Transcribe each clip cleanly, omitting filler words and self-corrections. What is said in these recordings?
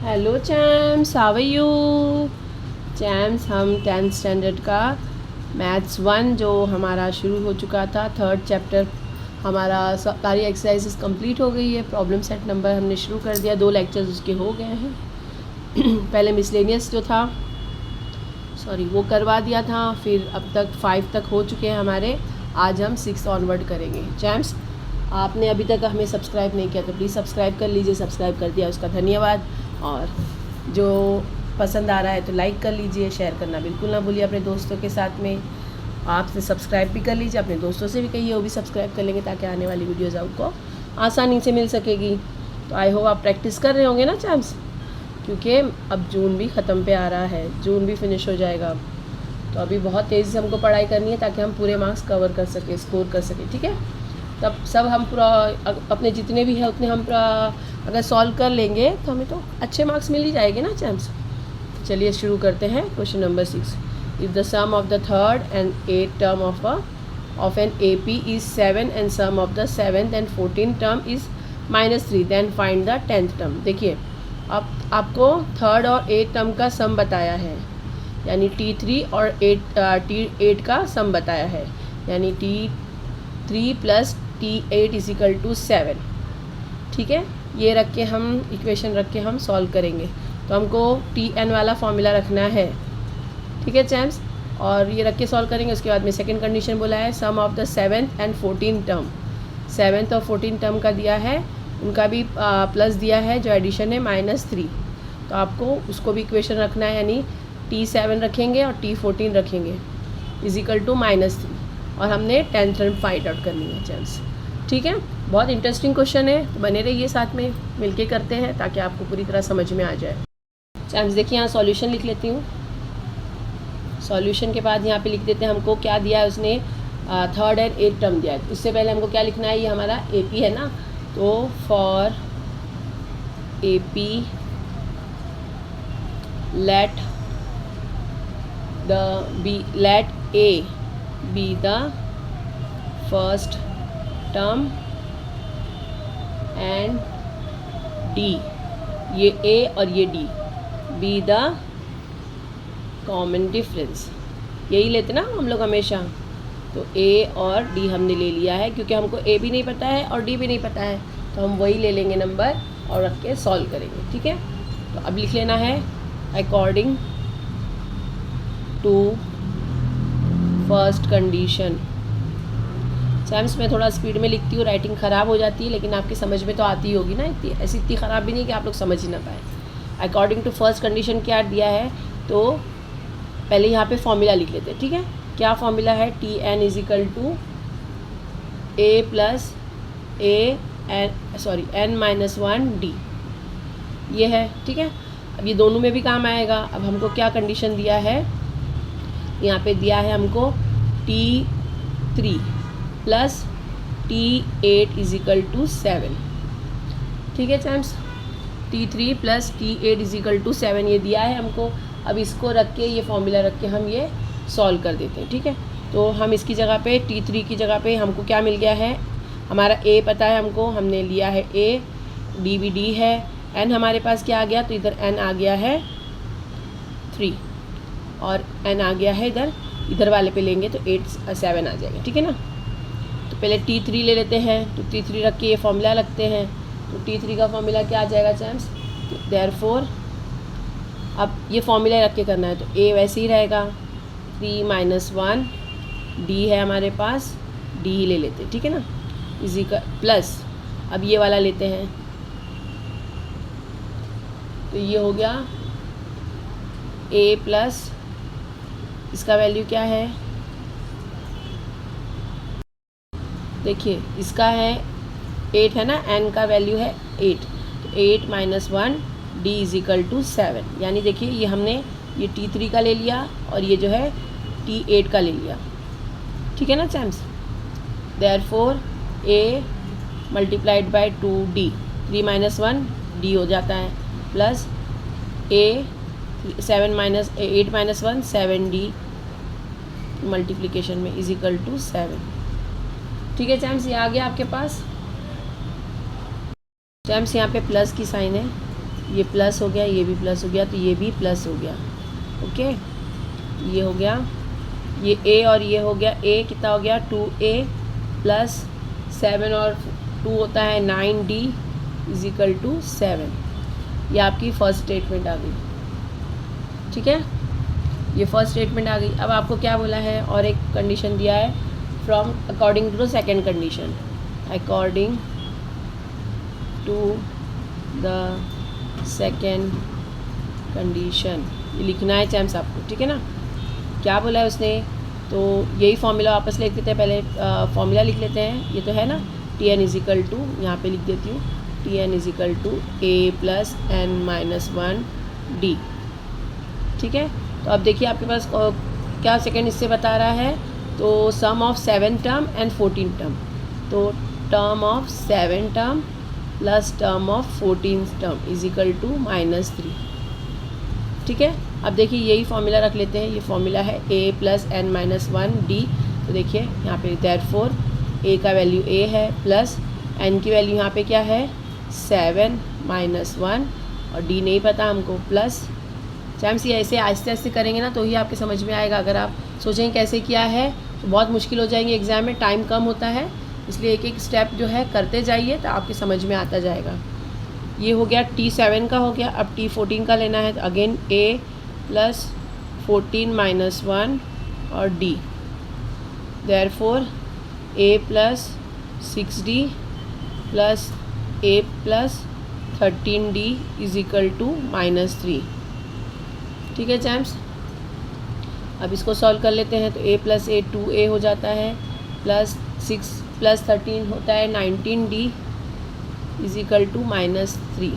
Hello champs, how are you? Champs, हम 10th standard का maths 1 जो हमारा शुरू हो चुका था, थर्ड चैप्टर हमारा सारी एक्सरसाइजेस कंप्लीट हो गई है। प्रॉब्लम सेट नंबर हमने शुरू कर दिया, 2 लेक्चर्स उसके हो गए हैं। पहले मिसलेनियस जो था वो करवा दिया था, फिर अब तक 5 तक हो चुके हैं हमारे। आज हम 6 ऑनवर्ड करेंगे। चैम्स, आपने अभी तक हमें सब्सक्राइब नहीं किया तो प्लीज़ सब्सक्राइब कर लीजिए। सब्सक्राइब कर दिया उसका धन्यवाद, और जो पसंद आ रहा है तो लाइक कर लीजिए। शेयर करना बिल्कुल ना भूलिए अपने दोस्तों के साथ में। आपसे सब्सक्राइब भी कर लीजिए, अपने दोस्तों से भी कहिए वो भी सब्सक्राइब कर लेंगे, ताकि आने वाली वीडियोज़ आपको आसानी से मिल सकेगी। तो आई होप आप प्रैक्टिस कर रहे होंगे ना चैम्स, क्योंकि अब जून भी ख़त्म पे आ रहा है, जून भी फिनिश हो जाएगा। तो अभी बहुत तेज़ी से हमको पढ़ाई करनी है, ताकि हम पूरे मार्क्स कवर कर सकें, स्कोर कर सकें। ठीक है, तब सब हम पूरा अपने जितने भी हैं उतने हम पूरा अगर सॉल्व कर लेंगे तो हमें तो अच्छे मार्क्स मिल ही जाएंगे ना चैम्स। चलिए शुरू करते हैं। Question number 6, if the sum of the third and 8th term of an AP is 7 and sum of the 7th and 14th term is -3, then find the 10th term. देखिए, अब आपको थर्ड और 8th टर्म का सम बताया है, यानी T3 और T8 का सम बताया है, यानी T3 + T8 = 7। ठीक है, ये रख के हम इक्वेशन रख के हम सॉल्व करेंगे। तो हमको Tn वाला फॉर्मूला रखना है। ठीक है चैम्स, और ये रख के सॉल्व करेंगे। उसके बाद में सेकंड कंडीशन बोला है sum of the 7th and 14th term. 7th और 14th टर्म का दिया है, उनका भी प्लस दिया है, जो एडिशन है -3। तो आपको उसको भी इक्वेशन रखना है, यानी T7 रखेंगे और T14 रखेंगे = -3, और हमने 10th टर्म फाइंड आउट करनी है चैम्स। ठीक है, बहुत इंटरेस्टिंग क्वेश्चन है, तो बने रहिए साथ में, मिलके करते हैं ताकि आपको पूरी तरह समझ में आ जाए। चैम्स देखिए, यहाँ सॉल्यूशन लिख लेती हूँ। सॉल्यूशन के बाद यहाँ पे लिख देते हैं हमको क्या दिया है उसने, थर्ड एंड 8th टर्म दिया है। इससे पहले हमको क्या लिखना है, ये हमारा AP है ना, तो for AP let A be the first term and D, ये A और ये D be the common difference. यही लेते ना हम लोग हमेशा। तो A और D हमने ले लिया है, क्योंकि हमको A भी नहीं पता है और D भी नहीं पता है, तो हम वही ले लेंगे नंबर और रख के सॉल्व करेंगे। ठीक है, तो अब लिख लेना है according to first condition. Champs, मैं थोड़ा स्पीड में लिखती हूँ, राइटिंग ख़राब हो जाती है, लेकिन आपकी समझ में तो आती होगी ना, इतनी ख़राब भी नहीं कि आप लोग समझ ही ना पाए। अकॉर्डिंग टू फर्स्ट कंडीशन क्या दिया है, तो पहले यहाँ पे फॉर्मूला लिख लेते हैं। ठीक है, क्या फॉर्मूला है, Tn = n-1D, ये है। ठीक है, अब ये दोनों में भी काम आएगा। अब हमको क्या कंडीशन दिया है, यहाँ पे दिया है हमको T3 + T8 = 7। ठीक है चैम्स, T3 + T8 = 7 ये दिया है हमको। अब इसको रख के, ये फॉर्मूला रख के हम ये सॉल्व कर देते हैं। ठीक है, तो हम इसकी जगह पे T3 की जगह पे हमको क्या मिल गया है, हमारा A पता है हमको, हमने लिया है A, D भी D है, N हमारे पास क्या आ गया, तो इधर N आ गया है 3, और N आ गया है इधर वाले पे लेंगे तो 7 आ जाएगा। ठीक है ना, तो पहले T3 ले लेते हैं। तो T3 रख के ये फॉर्मूला रखते हैं। तो T3 का फॉर्मूला क्या आ जाएगा चैम्स, देयरफॉर अब ये फॉर्मूला रख के करना है, तो A वैसे ही रहेगा, 3 - 1 D है हमारे पास, D ही ले लेते हैं। ठीक है ना, इजी का प्लस, अब ये वाला लेते हैं, तो ये हो गया A प्लस, इसका वैल्यू क्या है, देखिए इसका है 8 है ना, n का वैल्यू है 8, तो 8 - 1 D = 7, यानी देखिए ये हमने ये T3 का ले लिया और ये जो है T8 का ले लिया। ठीक है ना चैम्स, देयरफॉर A × 2D, 3 - 1 D हो जाता है, प्लस A 8 - 1 7D मल्टीप्लिकेशन में = 7। ठीक है चैम्स, ये आ गया आपके पास। चैम्स यहाँ पे प्लस की साइन है, ये प्लस हो गया, ये भी प्लस हो गया, तो ये भी प्लस हो गया। ओके, ये हो गया, ये a और ये हो गया। a कितना हो गया 2a प्लस 7 और 2 होता है 9d इज इक्वल टू 7। ये आपकी फर्स्ट स्टेटमेंट आ गई। ठीक है, ये फर्स्ट स्टेटमेंट आ गई। अब आपको क्या बोला है, और एक कंडीशन दिया है, from according to the second condition, according to the second condition, ये लिखना है चैम्स आपको। ठीक है ना, क्या बोला है उसने, तो यही फॉर्मूला वापस लिख देते हैं। पहले फॉर्मूला लिख लेते हैं, ये तो है ना, T N is equal to, यहाँ पर लिख देती हूँ, T N is equal to A plus N minus 1 D. ठीक है, तो अब देखिए आपके पास क्या सेकेंड इससे बता रहा है, तो sum of 7 term and 14 term, तो term of 7 term plus term of 14 term is equal to -3। ठीक है, अब देखिए यही फॉर्मूला रख लेते हैं। ये फॉर्मूला है a plus N minus 1 D. तो देखिए यहाँ पे देयरफॉर a का वैल्यू a है प्लस n की वैल्यू यहाँ पे क्या है 7 माइनस 1 और d नहीं पता हमको प्लस। चैम्स ये ऐसे आहिस्ते आहिस्ते करेंगे ना तो ही आपके समझ में आएगा। अगर आप सोचेंगे कैसे किया है तो बहुत मुश्किल हो जाएंगे, एग्ज़ाम में टाइम कम होता है, इसलिए एक एक स्टेप जो है करते जाइए तो आपके समझ में आता जाएगा। ये हो गया T7 का हो गया। अब T14 का लेना है, तो अगेन a प्लस 14 माइनस 1 और d, therefore a plus 6d plus a प्लस 13d इज इक्वल टू -3। ठीक है चैम्स, अब इसको सॉल्व कर लेते हैं। तो a प्लस a 2a हो जाता है प्लस 6 प्लस 13 होता है 19d इज इक्वल टू -3।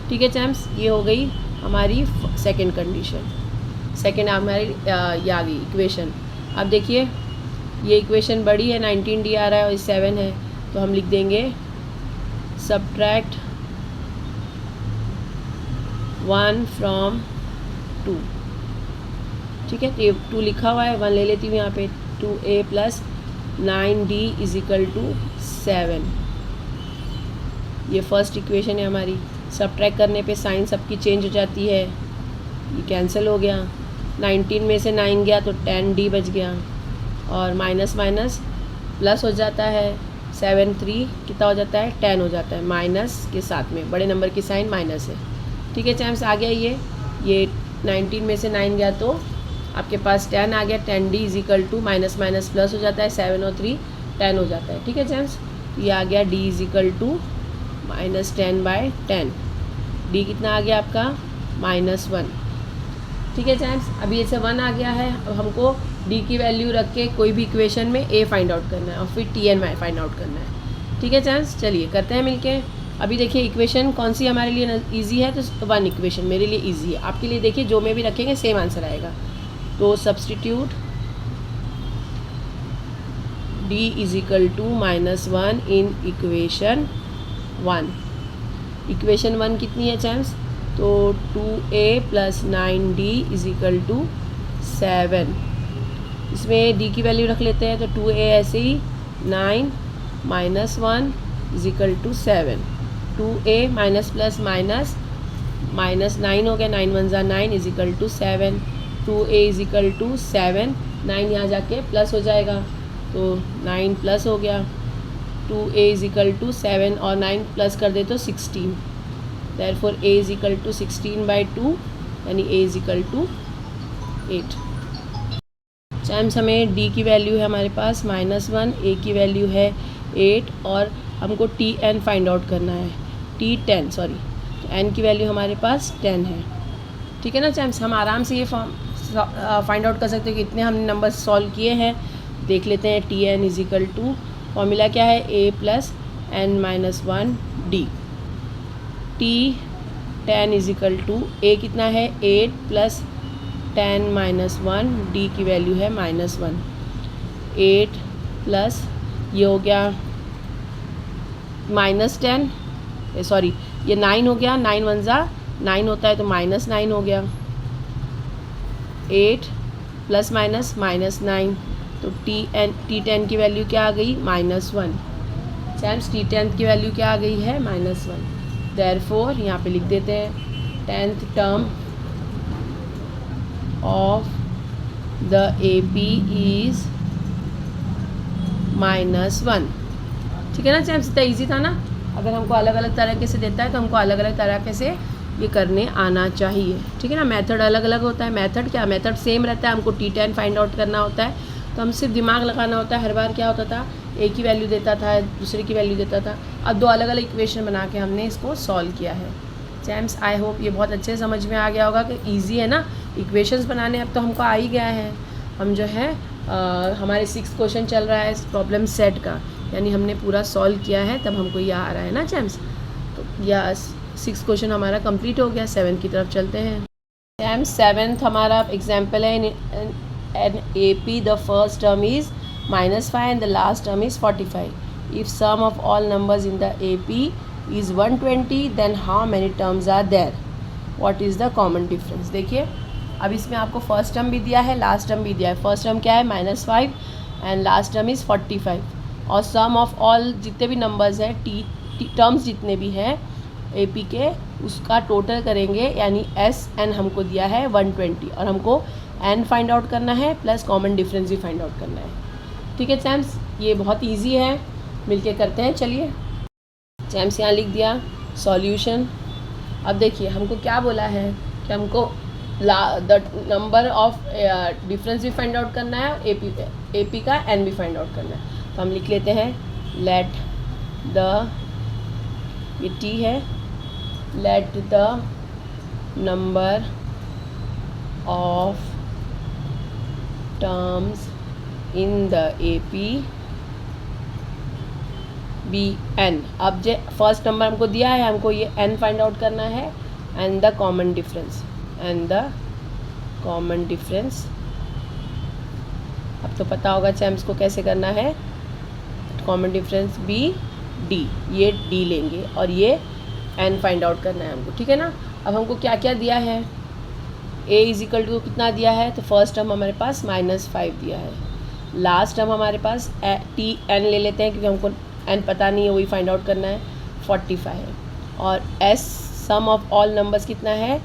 ठीक है चैम्स, ये हो गई हमारी सेकंड कंडीशन, सेकंड हमारी ये आ गई इक्वेशन। अब देखिए ये इक्वेशन बड़ी है, 19d आ रहा है और 7 है, तो हम लिख देंगे सब्ट्रैक्ट 1 फ्रॉम 2। ठीक है, तो ये 2 लिखा हुआ है, 1 ले लेती हूँ यहाँ पे, 2a plus 9d is equal to 7। ये फर्स्ट इक्वेशन है हमारी। सब्ट्रैक्ट करने पे साइन सबकी चेंज हो जाती है, ये कैंसिल हो गया। 19 में से 9 गया तो 10d बच गया और माइनस माइनस प्लस हो जाता है, 7 3 कितना हो जाता है 10 हो जाता है, माइनस के साथ में बड़े नंबर की साइन माइनस है। ठीक है चैम्स, आ गया ये 19 में से 9 गया तो आपके पास 10 आ गया, 10d is equal to minus minus plus हो जाता है, 7 और 3 10 हो जाता है। ठीक है चैम्स, ये आ गया d is equal to -10/10। d कितना आ गया आपका -1। ठीक है चैम्स, अभी ऐसे 1 आ गया है। अब हमको d की वैल्यू रख के कोई भी इक्वेशन में a फाइंड आउट करना है और फिर tn फाइंड आउट करना है। ठीक है चैम्स, चलिए करते हैं मिलके। अभी देखिए इक्वेशन कौन सी हमारे लिए ईजी है, तो 1 इक्वेशन मेरे लिए ईजी है, आपके लिए देखिए जो में भी रखेंगे सेम आंसर आएगा। तो substitute d is equal to -1 in equation 1। Equation 1 कितनी है चैम्स, तो 2a plus 9d is equal to 7। इसमें d की वैल्यू रख लेते हैं, तो 2a ऐसे ही 9 minus 1 is equal to 7। 2a minus plus minus minus 9 हो गया, 9 1 ज़ा 9 is equal to 7। 2a is equal to 7, 9 यहाँ जाके प्लस हो जाएगा तो 9 प्लस हो गया। 2a इज इक्वल टू 7 और 9 प्लस कर दे तो 16, therefore a is equal to 16/2 यानी a is equal to 8। Champs हमें d की वैल्यू है हमारे पास -1, a की वैल्यू है 8 और हमको tn फाइंड आउट करना है, t10 सॉरी, तो n की वैल्यू हमारे पास 10 है। ठीक है ना चैम्स, हम आराम से ये फाइंड आउट कर सकते हैं कि इतने हमने नंबर सॉल्व किए हैं। देख लेते हैं tn is equal to, formula क्या है a plus n minus 1 d। t10 is equal to a कितना है 8 प्लस 10 माइनस 1, d की वैल्यू है -1। 8 प्लस ये हो गया -10 सॉरी ये 9 हो गया, 9 1 ज़ा 9 होता है तो -9 हो गया। 8 प्लस माइनस -9, तो t10 की वैल्यू क्या आ गई -1। चैम्स t10 की वैल्यू क्या आ गई है -1। देयरफॉर यहाँ पे लिख देते हैं 10th term of the AP is -1। ठीक है ना चैम्स, इतना ईजी था ना। अगर हमको अलग अलग तरीके से देता है तो हमको अलग अलग तरीके से ये करने आना चाहिए। ठीक है ना, मेथड अलग अलग होता है। मेथड क्या, मेथड सेम रहता है, हमको T10 फाइंड आउट करना होता है तो हम सिर्फ दिमाग लगाना होता है। हर बार क्या होता था, एक ही वैल्यू देता था, दूसरे की वैल्यू देता था। अब दो अलग अलग इक्वेशन बना के हमने इसको सॉल्व किया है। चैम्स आई होप ये बहुत अच्छे से समझ में आ गया होगा कि ईजी है ना इक्वेशंस बनाने। अब तो हमको आ ही गया है। हम जो है हमारे 6th क्वेश्चन चल रहा है प्रॉब्लम सेट का, यानी हमने पूरा सॉल्व किया है तब हमको ये आ रहा है ना चैम्स। तो या 6th क्वेश्चन हमारा कंप्लीट हो गया। 7th की तरफ चलते हैं। चैम्स 7th हमारा एग्जाम्पल है in AP the first term is -5 and the last term is 45। If sum of all numbers in the AP is 120 then how many terms are there, what is the common difference. देखिए अब इसमें आपको first term भी दिया है, last term भी दिया है। फर्स्ट टर्म क्या है -5 एंड लास्ट टर्म इज़ 45। और सम ऑफ ऑल जितने भी नंबर्स हैं टर्म्स जितने भी हैं AP के उसका टोटल करेंगे, यानी SN हमको दिया है 120 और हमको N फाइंड आउट करना है प्लस कॉमन डिफरेंस भी फाइंड आउट करना है। ठीक है चैम्स, ये बहुत ईजी है, मिलके करते हैं। चलिए चैम्स यहाँ लिख दिया सॉल्यूशन। अब देखिए हमको क्या बोला है कि हमको द नंबर ऑफ डिफरेंस भी फाइंड आउट करना है और AP का N भी फाइंड आउट करना है। तो हम लिख लेते हैं लेट द, ये T है, let the number of terms in the AP be N। अब जो फर्स्ट नंबर हमको दिया है हमको ये N फाइंड आउट करना है and the common difference, and the common difference. अब तो पता होगा चैम्स को कैसे करना है। कॉमन डिफरेंस B D, ये D लेंगे और ये N फाइंड आउट करना है हमको। ठीक है ना। अब हमको क्या क्या दिया है, A इज इक्वल टू कितना दिया है, तो फर्स्ट टर्म हमारे पास -5 दिया है। लास्ट टर्म हमारे पास T N ले लेते हैं क्योंकि हमको N पता नहीं है, वही फाइंड आउट करना है, 45 है। और S sum of all numbers कितना है,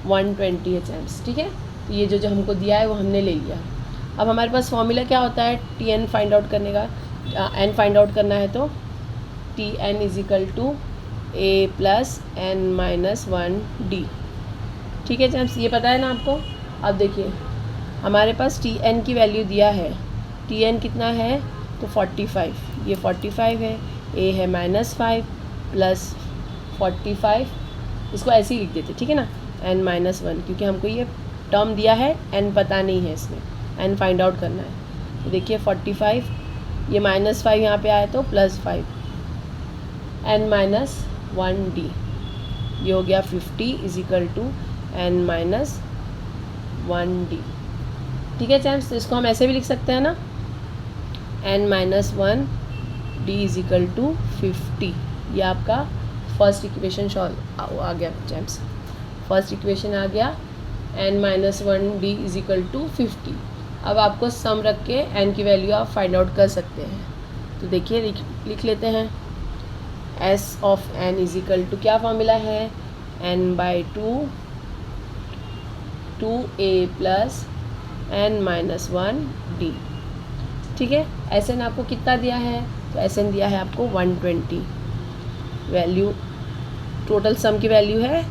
120 है चैम्स। ठीक है, तो ये जो हमको दिया है वो हमने ले लिया। अब हमारे पास फॉर्मूला क्या होता है TN फाइंड आउट करने का, N फाइंड आउट करना है तो TN is equal to A plus N-1D। ठीक है चैम्स, ये पता है ना आपको। अब देखिए हमारे पास TN की वैल्यू दिया है, TN कितना है तो 45, ये 45 है, A है -5 प्लस 45, इसको ऐसे ही लिख देते। ठीक है ना, N-1 क्योंकि हमको ये टर्म दिया है, N पता नहीं है, इसमें N फाइंड आउट करना है। तो देखिए 45, ये -5 यहाँ पे आया तो +5, N-1D, ये हो गया 50 इज इक्वल टू N-1D। ठीक है चैम्स, तो इसको हम ऐसे भी लिख सकते हैं ना, N-1D इज इक्वल टू 50। ये आपका फर्स्ट इक्वेशन सॉल्व आ गया चैम्स, फर्स्ट इक्वेशन आ गया N-1D इज इक्वल टू 50। अब आपको सम रख के N की वैल्यू आप फाइंड आउट कर सकते हैं। तो देखिए लिख लेते हैं S of N is equal to, क्या फॉर्मूला है, N/2 2A प्लस N-1D। ठीक है, SN आपको कितना दिया है, तो SN दिया है आपको 120, वैल्यू टोटल सम की वैल्यू है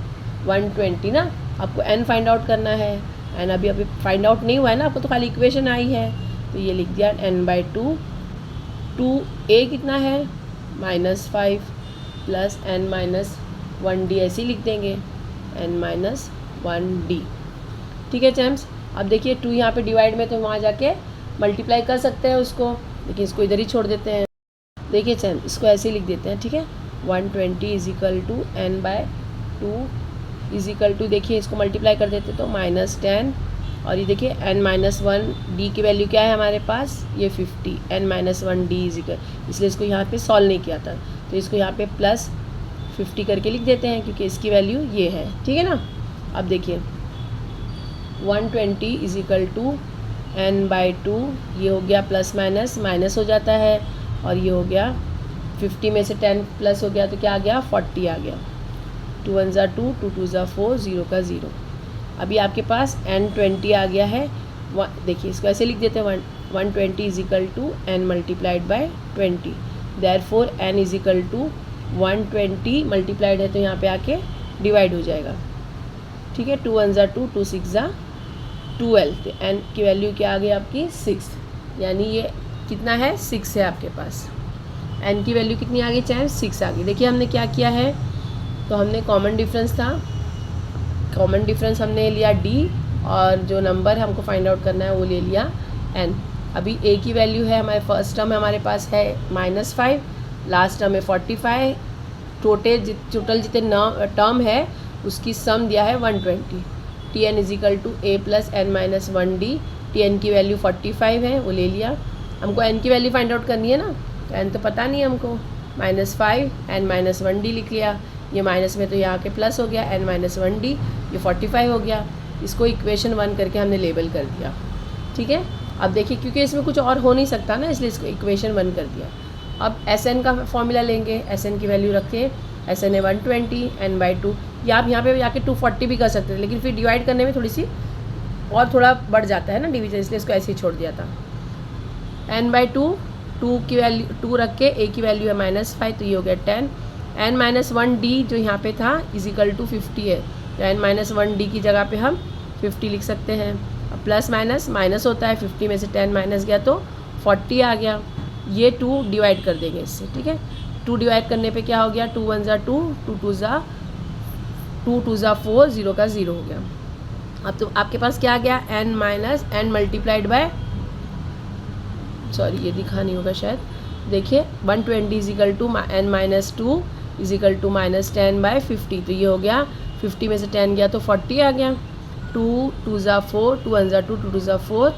120 ना। आपको N फाइंड आउट करना है, N अभी फाइंड आउट नहीं हुआ है ना, आपको तो खाली इक्वेशन आई है, तो ये लिख दिया N/2 2A कितना है -5 प्लस N-1D, ऐसे ही लिख देंगे N-1D। ठीक है चैम्स, अब देखिए 2 यहाँ पे डिवाइड में, तो वहाँ जाके मल्टीप्लाई कर सकते हैं उसको, लेकिन इसको इधर ही छोड़ देते हैं। देखिए चैम्स, इसको ऐसे ही लिख देते हैं। ठीक है, 120 is equal to N/2 is equal to, देखिए इसको मल्टीप्लाई कर देते तो -10, और ये देखिए N-1D की वैल्यू क्या है हमारे पास, ये 50, N-1D इज इक्वल, इसलिए इसको यहाँ पे सॉल्व नहीं किया था, तो इसको यहाँ पे +50 करके लिख देते हैं क्योंकि इसकी वैल्यू ये है। ठीक है ना। अब देखिए 120 इज इक्वल टू N/2, ये हो गया प्लस माइनस हो जाता है, और ये हो गया 50 में से 10 प्लस हो गया तो क्या आ गया 40 आ गया। 2 1 ज़ा 2, 2 2 ज़ा 4, 0 का 0। अभी आपके पास n 20 आ गया है। देखिए इसको ऐसे लिख देते हैं 120 is equal to n multiplied by 20। Therefore n is equal to 120 multiplied है तो यहाँ पे आके डिवाइड हो जाएगा। ठीक है, 2 1 ज़ा 2, 2 6 ज़ा 12, तो n की वैल्यू क्या आ गई आपकी 6, यानी ये कितना है 6 है आपके पास। n की वैल्यू कितनी आ गई चाहे 6 आ गई। देखिए हमने क्या किया है, तो हमने कॉमन डिफरेंस था, कॉमन डिफरेंस हमने लिया d और जो नंबर हमको फाइंड आउट करना है वो ले लिया n। अभी a की वैल्यू है हमारे फर्स्ट टर्म हमारे पास है -5, लास्ट टर्म है 45, टोटल जितने टर्म है उसकी सम दिया है 120। Tn is equal to a plus n minus 1d। Tn की वैल्यू 45 है, वो ले लिया। हमको n की वैल्यू फाइंड आउट करनी है ना, तो n तो पता नहीं है हमको, -5 n माइनस 1d लिख लिया। ये माइनस में तो यहाँ के प्लस हो गया, n माइनस 1d, ये 45 हो गया। इसको इक्वेशन 1 करके हमने लेबल कर दिया। ठीक है, अब देखिए क्योंकि इसमें कुछ और हो नहीं सकता ना, इसलिए इसको इक्वेशन 1 कर दिया। अब Sn का फॉर्मूला लेंगे, Sn की वैल्यू रखें, Sn है 120 n/2। या आप यहाँ पे जाके 240 भी कर सकते थे, लेकिन फिर डिवाइड करने में थोड़ी सी और थोड़ा बढ़ जाता है ना डिवीजन, इसलिए इसको ऐसे ही छोड़ दिया था। n/2, 2 की वैल्यू 2 रख के a की वैल्यू है -5, तो ये हो गया 10। n माइनस 1d जो यहाँ पे था इज इक्वल टू 50 है, तो n माइनस 1d की जगह पे हम 50 लिख सकते हैं। अब प्लस माइनस माइनस होता है, 50 में से 10 माइनस गया तो 40 आ गया। ये 2 डिवाइड कर देंगे इससे। ठीक है, 2 डिवाइड करने पे क्या हो गया, 2 1 ज़ा 2, 2 2 ज़ा 4, 0 का 0 हो गया। अब तो आपके पास क्या आ गया, n minus n multiplied by, sorry ये दिखा नहीं होगा शायद, देखिए 120 is equal to n minus 2 is equal to -10/50, तो ये हो गया 50 में से 10 गया तो 40 आ गया। 2 2 ज़ा 4, 2 1 ज़ा 2, 2 2 ज़ा 4,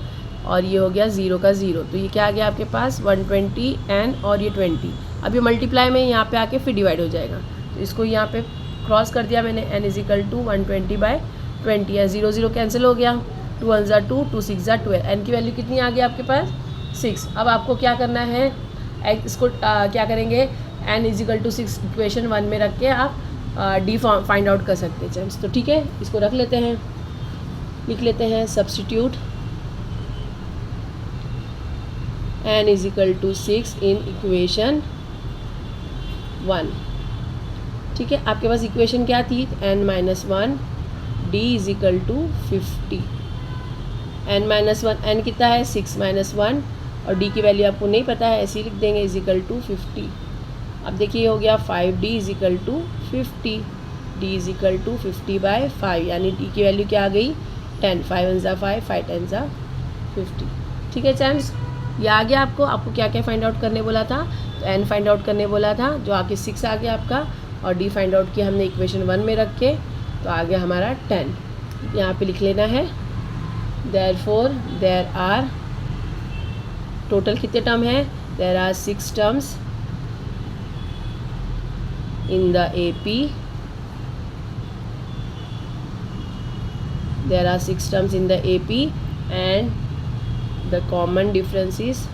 और ये हो गया 0 का 0, तो ये क्या आ गया आपके पास 120 n और ये 20। अब ये मल्टीप्लाई में यहाँ पे आके फिर डिवाइड हो जाएगा, तो इसको यहाँ पे क्रॉस कर दिया मैंने, n इज इक्वल टू 120/20 है, 0 0 कैंसिल हो गया, 2 1 ज़ा 2, 2 6 ज़ा 12, n की वैल्यू कितनी आ गई आपके पास 6। अब आपको क्या करना है, इसको क्या करेंगे, n is equal to 6 equation 1 में रख के आप d फाइंड आउट कर सकते हैं चैम्स। तो ठीक है, इसको रख लेते हैं, लिख लेते हैं substitute n is equal to 6 in equation 1। ठीक है, आपके पास इक्वेशन क्या थी, n minus 1 d is equal to 50। n minus 1, n कितना है 6 माइनस 1, और d की वैल्यू आपको नहीं पता है, ऐसे ही लिख देंगे इज इक्वल टू 50। अब देखिए हो गया 5d is equal to 50, d is equal to 50/5, यानी d की वैल्यू क्या आ गई 10, 5 1 ज़ा 5, 5 10 ज़ा 50। ठीक है चैम्स, ये आ गया आपको क्या क्या फाइंड आउट करने बोला था, तो n फाइंड आउट करने बोला था, जो आगे 6 आ गया आपका, और d फाइंड आउट किया हमने इक्वेशन 1 में रख के, तो आ गया हमारा 10। यहाँ पे लिख लेना है, देयरफॉर देयर आर, टोटल कितने टर्म है, there are 6 terms in the AP, there are 6 terms in the AP, and the common difference is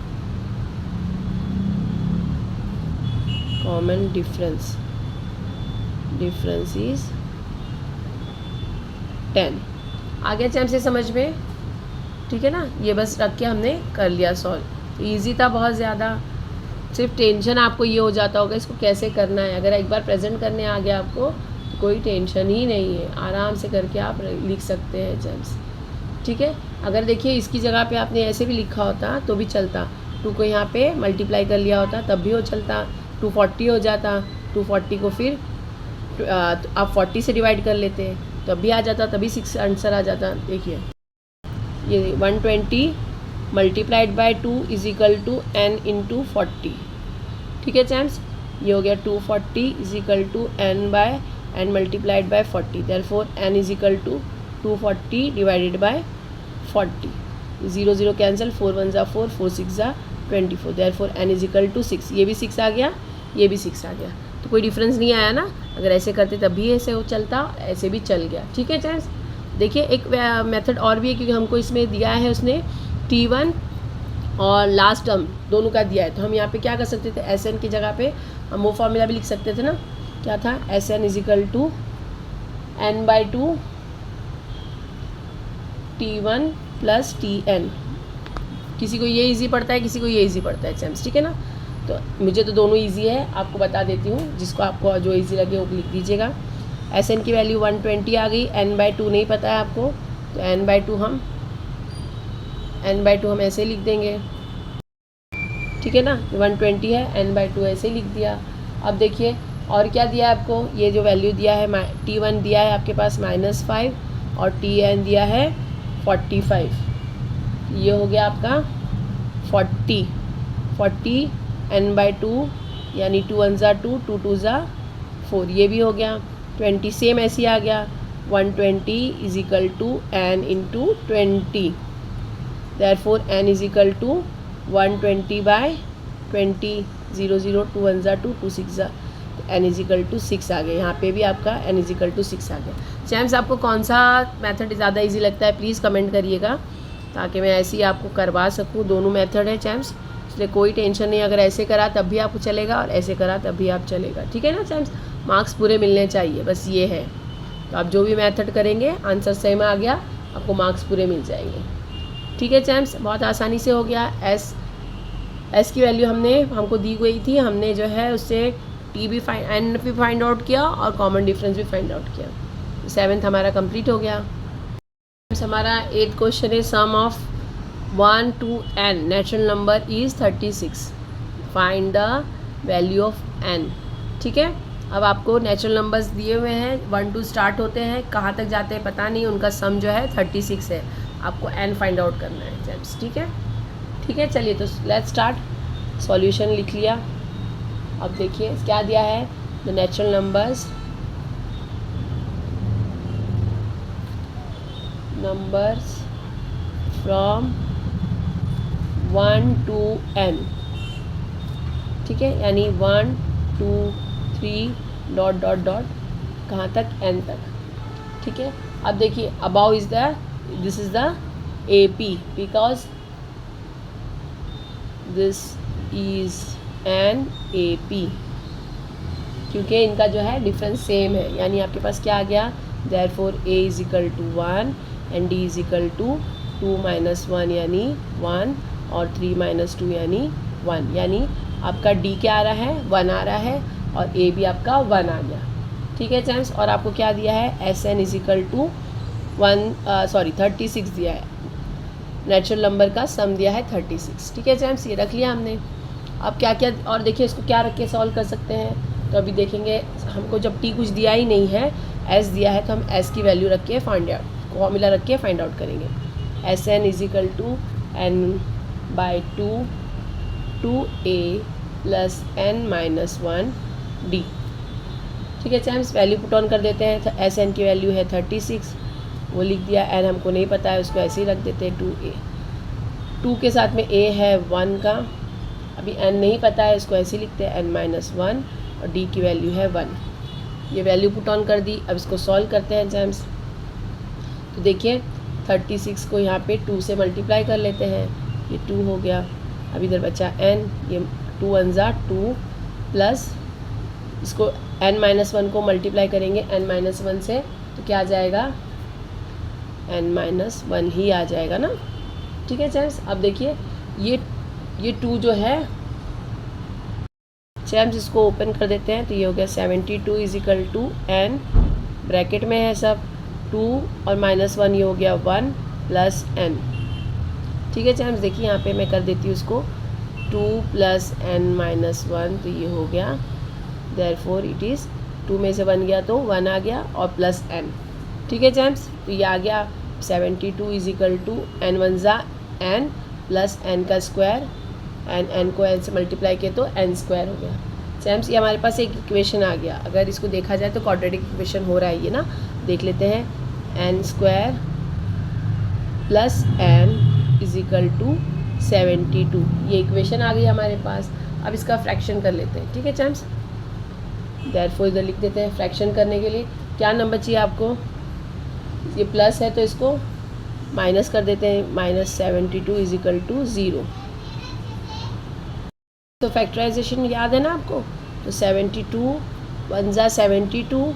is 10। आ गया चैम से समझ में, ठीक है ना, ये बस रख के हमने कर लिया सॉल्व। ईजी था बहुत ज़्यादा, सिर्फ टेंशन आपको ये हो जाता होगा इसको कैसे करना है। अगर एक बार प्रेजेंट करने आ गया आपको तो कोई टेंशन ही नहीं है, आराम से करके आप लिख सकते हैं जम्स। ठीक है, अगर देखिए इसकी जगह पे आपने ऐसे भी लिखा होता तो भी चलता, 2 को यहाँ पे मल्टीप्लाई कर लिया होता तब भी हो चलता, 240 हो जाता, 240 को फिर आप 40 से डिवाइड कर लेते तब भी आ जाता, तभी 6 आंसर आ जाता। देखिए ये 120 multiplied by 2 is equal to n into 40। ठीक है चैम्स, ये हो गया 240 is equal to n multiplied by 40, therefore n is equal to 240 divided by 40, 0 0 cancel, 4 1 ज़ा 4, 4 6 ज़ा 24, therefore n is equal to 6। ये भी 6 आ गया, ये भी 6 आ गया, तो कोई डिफरेंस नहीं आया ना। अगर ऐसे करते तब भी ऐसे हो चलता, ऐसे भी चल गया। ठीक है चैम्स, देखिए एक मेथड और भी है, क्योंकि हमको इसमें दिया है उसने T1 और लास्ट टर्म दोनों का दिया है, तो हम यहाँ पे क्या कर सकते थे, Sn की जगह पे हम वो फॉर्मूला भी लिख सकते थे ना, क्या था, Sn is equal to n/2 t1 plus tn। किसी को ये इजी पड़ता है, किसी को ये इजी पड़ता है चैम्स, ठीक है ना। तो मुझे तो दोनों इजी है, आपको बता देती हूँ, जिसको आपको जो इजी लगे वो लिख दीजिएगा। Sn की वैल्यू 120 आ गई, n/2 नहीं पता है आपको, तो n/2 हम ऐसे लिख देंगे, ठीक है ना। 120 है, n/2 ऐसे लिख दिया। अब देखिए और क्या दिया है आपको, ये जो वैल्यू दिया है t1 दिया है आपके पास -5 और tn दिया है 45। ये हो गया आपका 40 n/2 यानी 2 1 ज़ा 2 2 2 ज़ा 4, ये भी हो गया। 20 सेम ऐसे ही आ गया, 120 is equal to n into 20, therefore n is equal to 120/20, 0 0 2 1 ज़ा 2 2 6 ज़ा, n इज इक्वल टू 6 आ गया। यहाँ पे भी आपका n इज इक्वल टू 6 आ गया। चैम्स आपको कौन सा मेथड ज़्यादा इजी लगता है प्लीज़ कमेंट करिएगा, ताकि मैं ऐसे ही आपको करवा सकूँ। दोनों मेथड है चैम्स, इसलिए कोई टेंशन नहीं, अगर ऐसे करा तब भी आपको चलेगा और ऐसे करा तब भी आप चलेगा, ठीक है ना चैम्स। मार्क्स पूरे मिलने चाहिए, बस ये है। तो आप जो भी मेथड करेंगे आंसर सही में आ गया, आपको मार्क्स पूरे मिल जाएंगे, ठीक है चैम्स। बहुत आसानी से हो गया। एस की वैल्यू हमको दी गई थी, हमने जो है उससे एन भी फाइंड आउट किया और कॉमन डिफरेंस भी फाइंड आउट किया। 7th हमारा कंप्लीट हो गया। हमारा 8th क्वेश्चन है, sum of 1 to n natural number is 36, find the value of n, ठीक है। अब आपको नेचुरल नंबर्स दिए हुए हैं, 1 to स्टार्ट होते हैं, कहाँ तक जाते हैं पता नहीं, उनका सम जो है 36 है, आपको n फाइंड आउट करना है जैम्स, ठीक है। ठीक है, चलिए तो लेट्स स्टार्ट। सॉल्यूशन लिख लिया। अब देखिए क्या दिया है, the natural numbers from 1 to n, ठीक है, यानी 1 2 3 ... कहाँ तक, n तक, ठीक है। अब देखिए above is this is the AP, because this is an AP, क्योंकि इनका जो है डिफरेंस सेम है, यानी आपके पास क्या आ गया, therefore A is equal to 1 and D is equal to 2 - 1 यानी 1 और 3 - 2 यानी 1, यानी आपका D क्या आ रहा है, 1 आ रहा है और A भी आपका 1 आ गया, ठीक है चैम्स। और आपको क्या दिया है, SN इज इक्वल टू 36 दिया है, नेचुरल नंबर का सम दिया है 36, ठीक है चैम्स, ये रख लिया हमने। अब क्या क्या और देखिए इसको क्या रख के सॉल्व कर सकते हैं, तो अभी देखेंगे। हमको जब T कुछ दिया ही नहीं है, S दिया है, तो हम S की वैल्यू रख के फाइंड आउट, फॉर्मूला रख के फाइंड आउट करेंगे। SN is equal to n/2 2A plus n - 1 D, ठीक है चैम्स। वैल्यू पुट ऑन कर देते हैं, तो SN की वैल्यू है 36, वो लिख दिया। n हमको नहीं पता है, उसको ऐसे ही रख देते हैं 2A, 2 के साथ में A है 1 का, अभी n नहीं पता है, इसको ऐसे ही लिखते हैं n - 1 और D की वैल्यू है 1। ये वैल्यू पुट ऑन कर दी। अब इसको सॉल्व करते हैं जैम्स। तो देखिए 36 को यहाँ पे 2 से मल्टीप्लाई कर लेते हैं, ये 2 हो गया। अब इधर बचा n, ये 2 1 ज़ा 2 प्लस इसको n - 1 को मल्टीप्लाई करेंगे n - 1 से, तो क्या आ जाएगा, n - 1 ही आ जाएगा ना, ठीक है चैम्स। अब देखिए ये 2 जो है चैम्स, इसको ओपन कर देते हैं, तो ये हो गया 72 is equal to n, bracket में है सब 2 और -1, ये हो गया 1 प्लस n, ठीक है चैम्स। देखिए यहाँ पे मैं कर देती हूँ इसको 2 प्लस n - 1, तो ये हो गया, देयरफॉर इट इज़ 2 में से 1 गया तो 1 आ गया और प्लस n, ठीक है चैम्स। तो ये आ गया 72 इज इक्वल टू n 1 ज़ा n प्लस n का स्क्वायर, n को n से मल्टीप्लाई किया तो n स्क्वायर हो गया चैम्स। ये हमारे पास एक इक्वेशन आ गया। अगर इसको देखा जाए तो क्वाड्रेटिक इक्वेशन हो रहा है ये ना, देख लेते हैं। n square plus n is equal to 72, ये इक्वेशन आ गई हमारे पास। अब इसका फ्रैक्शन कर लेते हैं, ठीक है चैम्स। देयरफॉर इधर लिख देते हैं, फ्रैक्शन करने के लिए क्या नंबर चाहिए आपको, ये प्लस है तो इसको माइनस कर देते हैं, -72 इज इक्वल टू 0। तो फैक्टराइजेशन याद है ना आपको, तो 72 1 ज़ा 72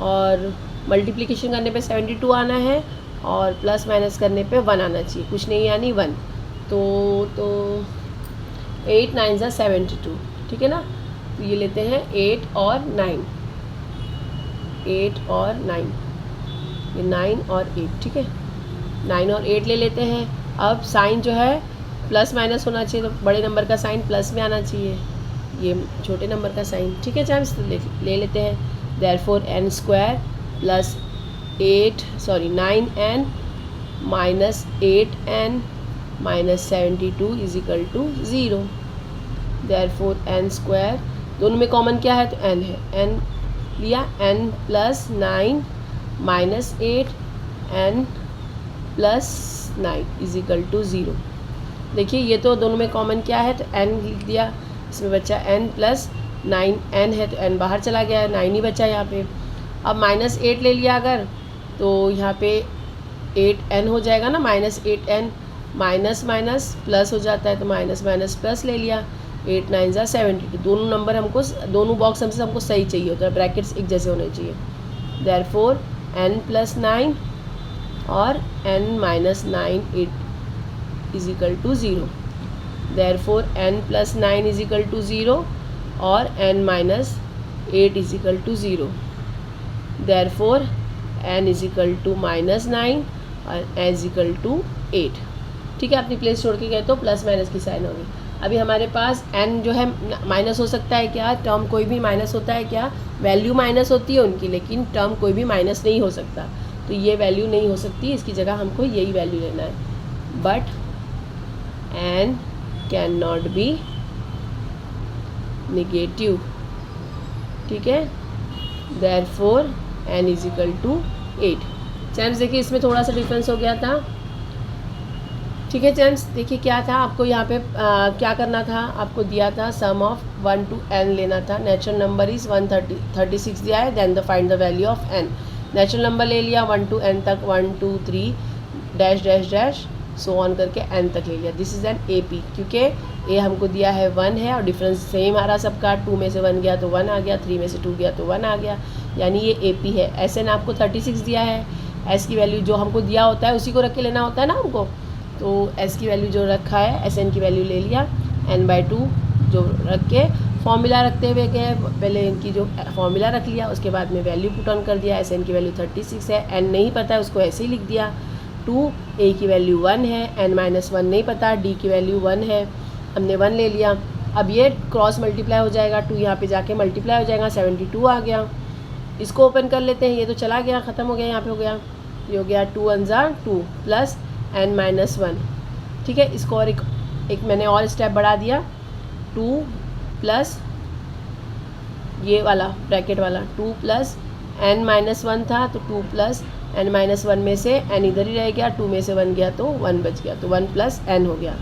और मल्टीप्लिकेशन करने पे 72 आना है और प्लस माइनस करने पे 1 आना चाहिए, कुछ नहीं यानी 1। तो 8 9 ज़ा 72, ठीक है ना। तो ये लेते हैं 8 और 9, 8 और 9, ये 9 और 8, ठीक है। 9 और 8 ले लेते हैं। अब साइन जो है प्लस माइनस होना चाहिए, तो बड़े नंबर का साइन प्लस में आना चाहिए, ये छोटे नंबर का साइन, ठीक है चैम्स। तो ले लेते हैं। Therefore n square plus 9n minus 8n minus 72 is equal to 0। Therefore n square, दोनों में कॉमन क्या है तो n है, n लिया, n plus 9 minus 8n plus 9 is equal to 0। देखिए ये तो दोनों में कॉमन क्या है तो n लिख दिया, इसमें बचा n प्लस 9n है तो n बाहर चला गया है, 9 ही बचा यहाँ पे। अब माइनस 8 ले लिया अगर तो यहाँ पे 8n हो जाएगा ना, minus 8n, minus minus plus हो जाता है तो माइनस माइनस प्लस ले लिया। 8 9 ज़ा 72, दोनों नंबर हमको, दोनों बॉक्स हमको सही चाहिए होता है, ब्रैकेट्स एक जैसे होने चाहिए। देयरफॉर n प्लस 9 और n minus 9 8 is equal to 0। Therefore n plus 9 is equal to 0 और n minus 8 is equal to 0। Therefore n is equal to minus 9 और n इज इक्वल टू 8, ठीक है। अपनी प्लेस छोड़ के गए तो प्लस माइनस की साइन होगी। अभी हमारे पास n जो है माइनस हो सकता है क्या, टर्म कोई भी माइनस होता है क्या, वैल्यू माइनस होती है उनकी, लेकिन टर्म कोई भी माइनस नहीं हो सकता, तो ये वैल्यू नहीं हो सकती, इसकी जगह हमको यही वैल्यू लेना है। But n can not be negative, ठीक है। Therefore n is equal to 8। Champs देखिए इसमें थोड़ा सा डिफरेंस हो गया था, ठीक है चैम्स। देखिए क्या था आपको यहाँ पे क्या करना था, आपको दिया था सम ऑफ 1 to n लेना था। नेचुरल नंबर इज़ 136 दिया है, then the find the value of n। Natural number ले लिया 1 to n तक, 1 2 3 dash dash dash so on करके n तक ले लिया। दिस इज़ एन AP, क्योंकि a हमको दिया है 1 है और डिफरेंस सेम आ रहा सबका, 2 में से 1 गया तो 1 आ गया, 3 में से 2 गया तो 1 आ गया, यानी ये AP है। SN आपको 36 दिया है, S की वैल्यू जो हमको दिया होता है उसी को रख के लेना होता है ना हमको, तो S की वैल्यू जो रखा है SN की वैल्यू ले लिया, n/2 जो रख के फॉर्मूला रखते हुए गए, पहले इनकी जो फॉर्मूला रख लिया, उसके बाद में वैल्यू पुट ऑन कर दिया। SN की वैल्यू 36 है, n नहीं पता है उसको ऐसे ही लिख दिया। 2 A की वैल्यू 1 है, n-1 नहीं पता, D की वैल्यू 1 है, हमने 1 ले लिया। अब ये क्रॉस मल्टीप्लाई हो जाएगा, 2 यहाँ पे जाके मल्टीप्लाई हो जाएगा, 72 आ गया। इसको ओपन कर लेते हैं, ये तो चला गया, ख़त्म हो गया, यहाँ पे हो गया, ये हो गया 2 1 ज़ा 2 प्लस n-1, ठीक है। इसको और एक मैंने और स्टेप बढ़ा दिया, 2 प्लस ये वाला ब्रैकेट वाला 2 प्लस n-1 था तो 2 प्लस n-1 में से n इधर ही रह गया, 2 में से 1 गया तो 1 बच गया, तो 1 प्लस n हो गया।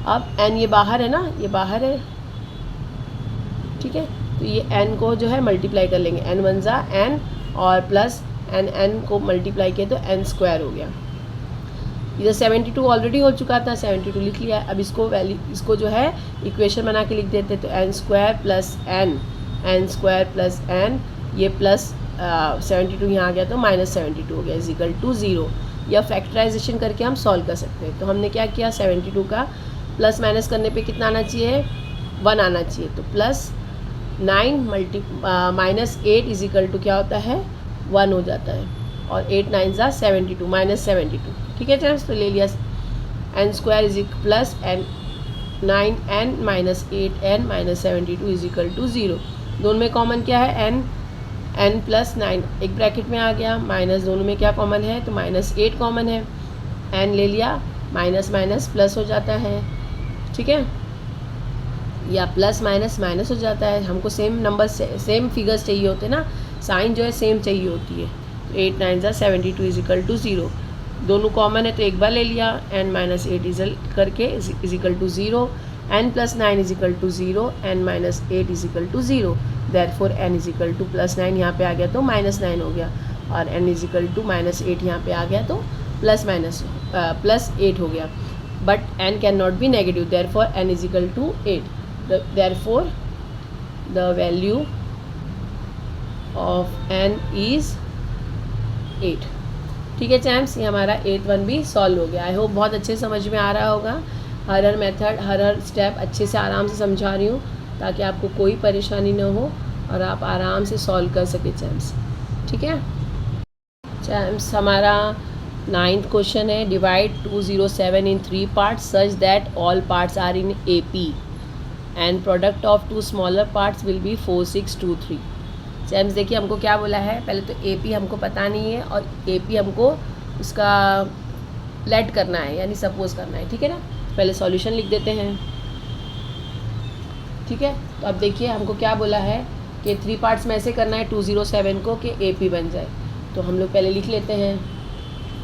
अब n ये बाहर है ना, ये बाहर है, ठीक है, तो ये n को जो है मल्टीप्लाई कर लेंगे, n1 ज़ा n और प्लस n को मल्टीप्लाई किए तो n स्क्वायर हो गया। इधर 72 ऑलरेडी हो चुका था, 72 लिख लिया। अब इसको जो है इक्वेशन बना के लिख देते, तो n square plus n square plus n, ये प्लस 72 यहाँ आ गया तो माइनस 72 हो गया, इज इक्वल टू 0। या फैक्टराइजेशन करके हम सॉल्व कर सकते हैं। तो हमने क्या किया, 72 का प्लस माइनस करने पे कितना आना चाहिए, 1 आना चाहिए, तो plus 9 minus 8 is equal to क्या होता है, 1 हो जाता है, और 8 9 ज़ा 72 माइनस 72, ठीक है चैम्स। तो ले लिया n square is plus n minus 8n minus 72 is equal to 0। दोनों में कॉमन क्या है, n प्लस 9 एक ब्रैकेट में आ गया, माइनस दोनों में क्या कॉमन है तो माइनस 8 कॉमन है, n ले लिया, माइनस माइनस प्लस हो जाता है, ठीक है, या प्लस माइनस माइनस हो जाता है। हमको सेम नंबर सेम फिगर्स चाहिए होते हैं ना, साइन जो है सेम चाहिए होती है। तो 8 9 ज़ा 72 इज इक्वल टू 0, दोनों कॉमन है तो एक बार ले लिया, n माइनस 8 करके is equal to 0, n plus 9 is equal to 0, n minus 8 is equal to 0। Therefore n is equal to plus 9 यहाँ पे आ गया तो माइनस 9 हो गया, और n is equal to minus 8 यहाँ पे आ गया तो प्लस 8 हो गया। But n can not be negative, therefore n is equal to 8। Therefore the value of n is 8। ठीक है चैम्प्स, ये हमारा 8 1 भी सॉल्व हो गया। आई होप बहुत अच्छे समझ में आ रहा होगा। हर मेथड हर स्टेप अच्छे से आराम से समझा रही हूँ ताकि आपको कोई परेशानी ना हो और आप आराम से सॉल्व कर सके चैम्प्स। ठीक है चैम्प्स, हमारा 9th क्वेश्चन है, divide 207 in 3 parts such that all parts are in AP and product of 2 smaller parts will be 4 6 2 3। Champs देखिए हमको क्या बोला है, पहले तो AP हमको पता नहीं है और AP हमको उसका लेट करना है यानी सपोज करना है। ठीक है ना, पहले सॉल्यूशन लिख देते हैं। ठीक है, तो अब देखिए हमको क्या बोला है कि 3 पार्ट्स में ऐसे करना है 207 को कि AP बन जाए। तो हम लोग पहले लिख लेते हैं,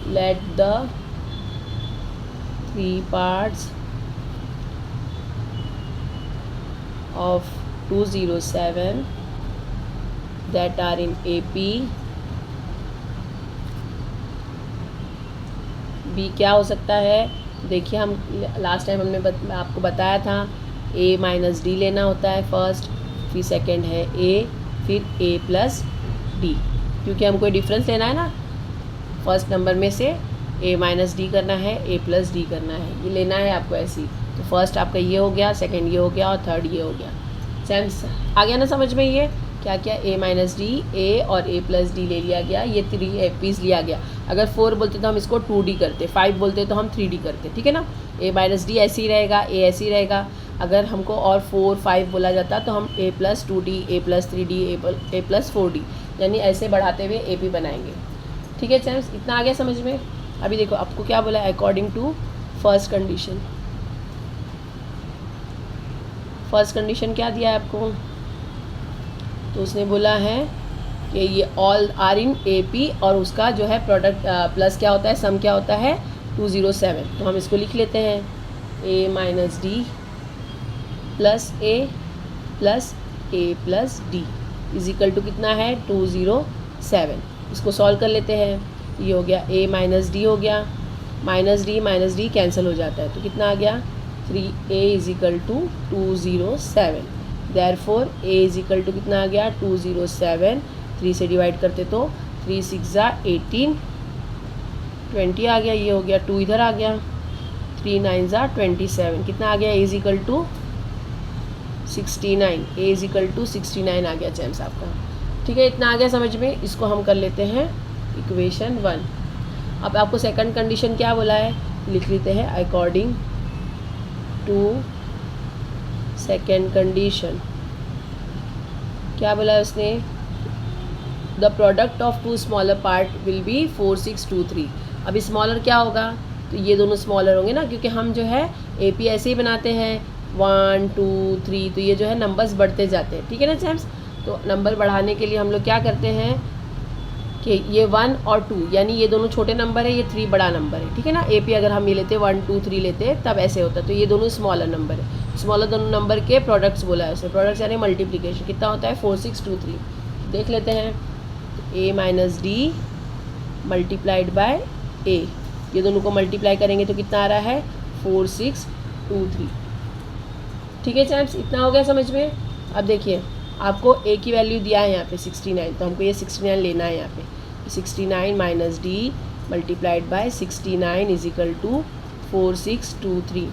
let the 3 parts of 207 that are in AP B क्या हो सकता है। देखिए हम लास्ट टाइम हमने आपको बताया था A माइनस डी लेना होता है फर्स्ट, फिर सेकंड है A, फिर A प्लस डी, क्योंकि हमको डिफरेंस लेना है ना, फर्स्ट नंबर में से A माइनस डी करना है, A प्लस डी करना है, ये लेना है आपको ऐसे ही। तो फर्स्ट आपका ये हो गया, सेकंड ये हो गया और थर्ड ये हो गया। सेंस आ गया ना समझ में, ये क्या क्या A माइनस डी, A और A प्लस डी ले लिया गया, ये 3 APs लिया गया। अगर 4 बोलते तो हम इसको 2D करते, 5 बोलते तो हम 3D करते। ठीक है ना, A माइनस डी ऐसे ही रहेगा, A ऐसे ही रहेगा। अगर हमको और 4 5 बोला जाता तो हम A plus 2D, A plus 3D, A plus 4D यानी ऐसे बढ़ाते हुए AP बनाएंगे। ठीक है चैम्प्स, इतना आ गया समझ में। अभी देखो आपको क्या बोला, according to first condition. First condition क्या दिया है आपको, तो उसने बोला है कि ये ऑल आर इन AP और उसका जो है प्रोडक्ट प्लस क्या होता है, सम क्या होता है 207। तो हम इसको लिख लेते हैं A minus D plus A plus A plus D is equal to कितना है 207। इसको सॉल्व कर लेते हैं, ये हो गया A माइनस डी हो गया, माइनस डी कैंसिल हो जाता है तो कितना आ गया 3A is equal to 207। Therefore A is equal to कितना आ गया 207, 3 से डिवाइड करते तो 3 6 18 20 आ गया, ये हो गया 2 इधर आ गया, 3 9 27, कितना आ गया A is equal to 69, A is equal to 69 आ गया चैम्प्स आपका। ठीक है, इतना आ गया समझ में। इसको हम कर लेते हैं इक्वेशन 1। अब आपको सेकंड कंडीशन क्या बोला है, लिख लेते हैं अकॉर्डिंग टू सेकेंड कंडीशन। क्या बोला है उसने, the product of 2 smaller part will be 4 6 2 3। अभी स्मॉलर क्या होगा, तो ये दोनों स्मॉलर होंगे ना, क्योंकि हम जो है AP ऐसे ही बनाते हैं 1 2 3, तो ये जो है नंबर्स बढ़ते जाते हैं। ठीक है ना चैम्प्स, तो नंबर बढ़ाने के लिए हम लोग क्या करते हैं कि ये 1 और 2 यानी ये दोनों छोटे नंबर है, ये 3 बड़ा नंबर है। ठीक है ना, AP अगर हम ये लेते 1 2 3 लेते तब ऐसे होता, तो ये दोनों स्मॉलर नंबर है। स्मॉलर दोनों नंबर के प्रोडक्ट्स बोला है उसने, प्रोडक्ट्स यानी मल्टीप्लिकेशन कितना होता है 4 6 2 3। देख लेते हैं, A minus D multiplied by A, ये दोनों को मल्टीप्लाई करेंगे तो कितना आ रहा है 4 6 2 3। ठीक है चैम्प्स, इतना हो गया समझ में। अब देखिए आपको A की वैल्यू दिया है यहाँ पे 69, तो हमको ये 69 लेना है यहाँ पे। 69 minus D multiplied by 69 is equal to 4 6 2 3।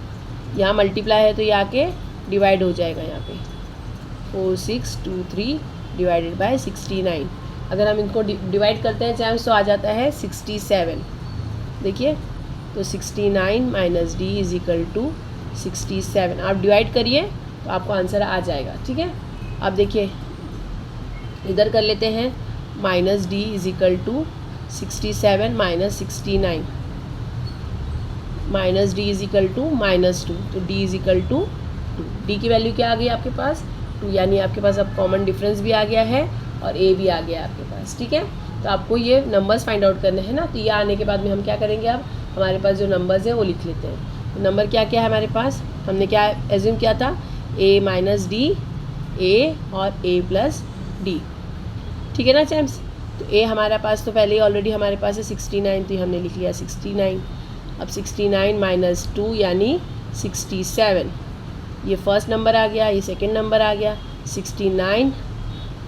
यहाँ मल्टीप्लाई है तो ये आके डिवाइड हो जाएगा यहाँ पे 4 6 2 3 डिवाइडेड बाय 69। अगर हम इनको डिवाइड करते हैं चैम्प्स तो आ जाता है 67। देखिए तो 69 minus D is equal to 67, आप डिवाइड करिए तो आपको आंसर आ जाएगा। ठीक है, अब देखिए इधर कर लेते हैं, minus D is equal to 67 minus 69, minus D is equal to -2, तो D is equal to 2। D की वैल्यू क्या आ गई आपके पास 2, यानी आपके पास अब कॉमन डिफरेंस भी आ गया है और ए भी आ गया आपके पास। ठीक है, तो आपको ये नंबर्स फाइंड आउट करने हैं ना, तो ये आने के बाद में हम क्या करेंगे, अब हमारे पास जो नंबर्स हैं वो लिख लेते हैं। तो नंबर क्या क्या है हमारे पास, हमने क्या एज्यूम किया था A माइनस डी, A और A प्लस डी। ठीक है ना चैम्प्स, तो A हमारे पास तो पहले ही ऑलरेडी हमारे पास है 69, तो हमने लिख लिया 69। अब 69 माइनस 2 यानी 67, ये फर्स्ट नंबर आ गया, ये सेकंड नंबर आ गया। 69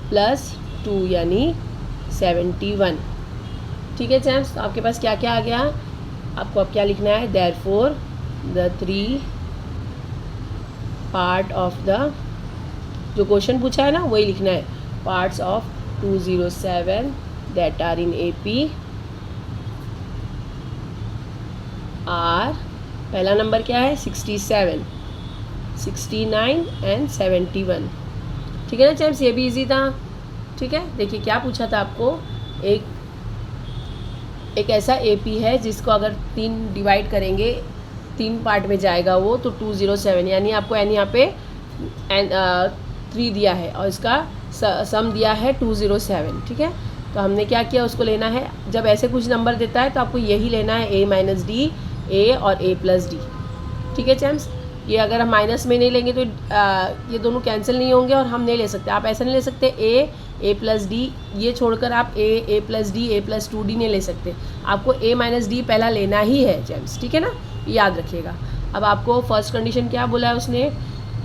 प्लस 2 यानी 71। ठीक है चैम्प्स, तो आपके पास क्या क्या आ गया, आपको अब क्या लिखना है, therefore the 3 part of the, जो क्वेश्चन पूछा है ना वही लिखना है, parts of 207 that are in AP are, पहला नंबर क्या है 67, 69 एंड 71। ठीक है ना चैम्प्स, ये भी इजी था। ठीक है, देखिए क्या पूछा था आपको, एक ऐसा AP है जिसको अगर 3 डिवाइड करेंगे 3 पार्ट में जाएगा वो, तो 207, यानी आपको एन यहाँ पे 3 दिया है और इसका सम दिया है 207। ठीक है, तो हमने क्या किया, उसको लेना है, जब ऐसे कुछ नंबर देता है तो आपको यही लेना है, A माइनस डी, A और A प्लस डी। ठीक है चैम्प्स, ये अगर हम माइनस में नहीं लेंगे तो ये दोनों कैंसिल नहीं होंगे और हम नहीं ले सकते, आप ऐसा नहीं ले सकते A प्लस डी, ये छोड़कर आप A plus D, A plus 2D नहीं ले सकते, आपको A माइनस डी पहला लेना ही है चैम्प्स। ठीक है ना, याद रखिएगा। अब आपको फर्स्ट कंडीशन क्या बोला है उसने,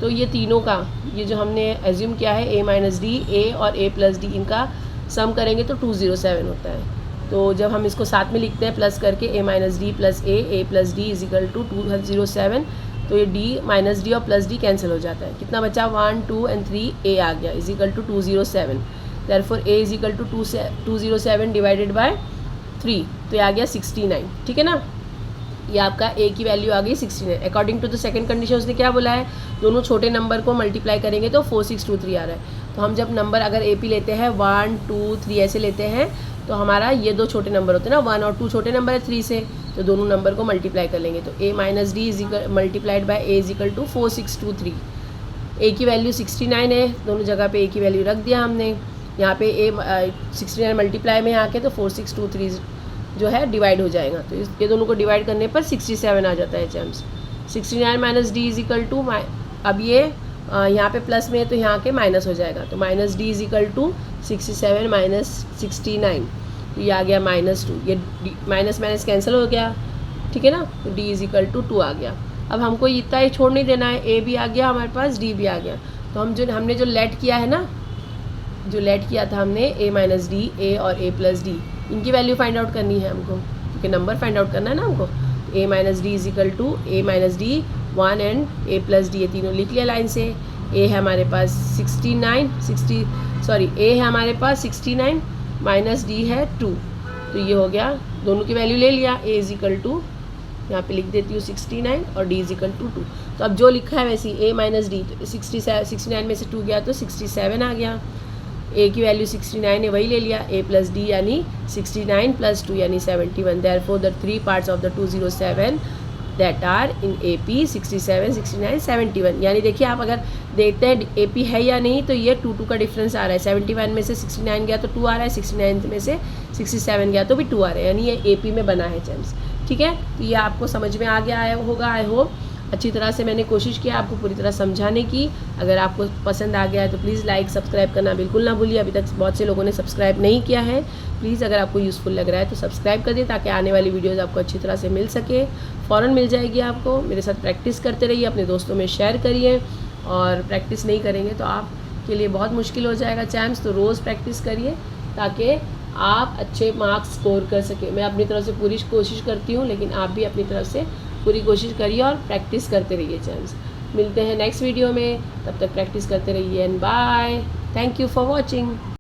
तो ये तीनों का, ये जो हमने एज्यूम किया है A माइनस डी, A और A प्लस डी, इनका सम करेंगे तो 207 होता है। तो जब हम इसको साथ में लिखते हैं प्लस करके, A minus D plus A plus D is equal to 207, तो ये D माइनस डी और प्लस डी कैंसिल हो जाता है, कितना बचा 1 2 एंड 3, A आ गया is equal to 207, therefore A is equal to 207 divided by 3, तो ये आ गया 69। ठीक है ना, ये आपका A की वैल्यू आ गई 69। According to the second condition उसने क्या बोला है, दोनों छोटे नंबर को मल्टीप्लाई करेंगे तो 4623 आ रहा है। तो हम जब नंबर अगर AP लेते हैं 1 2 3 ऐसे लेते हैं, तो हमारा ये 2 छोटे नंबर होते हैं ना, 1 और 2 छोटे नंबर है 3 से, तो दोनों नंबर को मल्टीप्लाई कर लेंगे, तो A minus D is multiplied by A is equal to 4623। A की वैल्यू 69 है, दोनों जगह पे A की वैल्यू रख दिया हमने, यहाँ पे A 69 मल्टीप्लाई में आके तो 4623 जो है डिवाइड हो जाएगा, तो ये दोनों को डिवाइड करने पर 67 आ जाता है champs. 69 minus D is equal to, अब ये यहाँ पे प्लस में है तो यहाँ के माइनस हो जाएगा, तो minus D is equal to 67 minus 69, तो ये आ गया -2, ये माइनस माइनस कैंसिल हो गया। ठीक है ना, तो डी इज इक्वल टू 2 आ गया। अब हमको इतना ही छोड़ नहीं देना है, A भी आ गया हमारे पास, D भी आ गया, तो हमने जो लेट किया है ना, जो लेट किया था हमने A माइनस डी, A और A प्लस डी, इनकी वैल्यू फाइंड आउट करनी है हमको, क्योंकि नंबर फाइंड आउट करना है ना हमको। A minus D is equal to A minus D 1 and A plus D, ये तीनों लिख लिया लाइन से। A है हमारे पास 69 A है हमारे पास 69 माइनस D है 2, तो ये हो गया, दोनों की वैल्यू ले लिया। A इज इक्वल टू, यहाँ पे लिख देती हूँ 69 और D इज इक्वल टू 2, तो अब जो लिखा है वैसे ही A माइनस डी, तो 69 में से 2 गया तो 67 आ गया। A की वैल्यू 69 है, वही ले लिया, A प्लस डी यानी 69 प्लस 2 यानी 71। Therefore the 3 parts of the 207 that are in AP 67 69 71, यानी देखिए आप अगर देखते हैं AP है या नहीं, तो ये 2 का डिफरेंस आ रहा है, 71 में से 69 गया तो 2 आ रहा है, 69 में से 67 गया तो भी 2 आ रहा है, यानी ये AP में बना है चैम्प्स। ठीक है, तो ये आपको समझ में आ गया होगा, आई होप। अच्छी तरह से मैंने कोशिश किया आपको पूरी तरह समझाने की। अगर आपको पसंद आ गया है तो प्लीज़ लाइक सब्सक्राइब करना बिल्कुल ना भूलिए, अभी तक बहुत से लोगों ने सब्सक्राइब नहीं किया है। प्लीज़ अगर आपको यूज़फुल लग रहा है तो सब्सक्राइब कर दें, ताकि आने वाली वीडियोज़ आपको अच्छी तरह से मिल सके, फ़ौरन मिल जाएगी आपको। मेरे साथ प्रैक्टिस करते रहिए, अपने दोस्तों में शेयर करिए, और प्रैक्टिस नहीं करेंगे तो आपके लिए बहुत मुश्किल हो जाएगा चैम्प्स। तो रोज़ प्रैक्टिस करिए ताकि आप अच्छे मार्क्स स्कोर कर सकें। मैं अपनी तरफ से पूरी कोशिश करती हूँ, लेकिन आप भी अपनी तरफ से पूरी कोशिश करिए और प्रैक्टिस करते रहिए चैम्प्स। मिलते हैं नेक्स्ट वीडियो में, तब तक प्रैक्टिस करते रहिए and bye. Thank you for watching.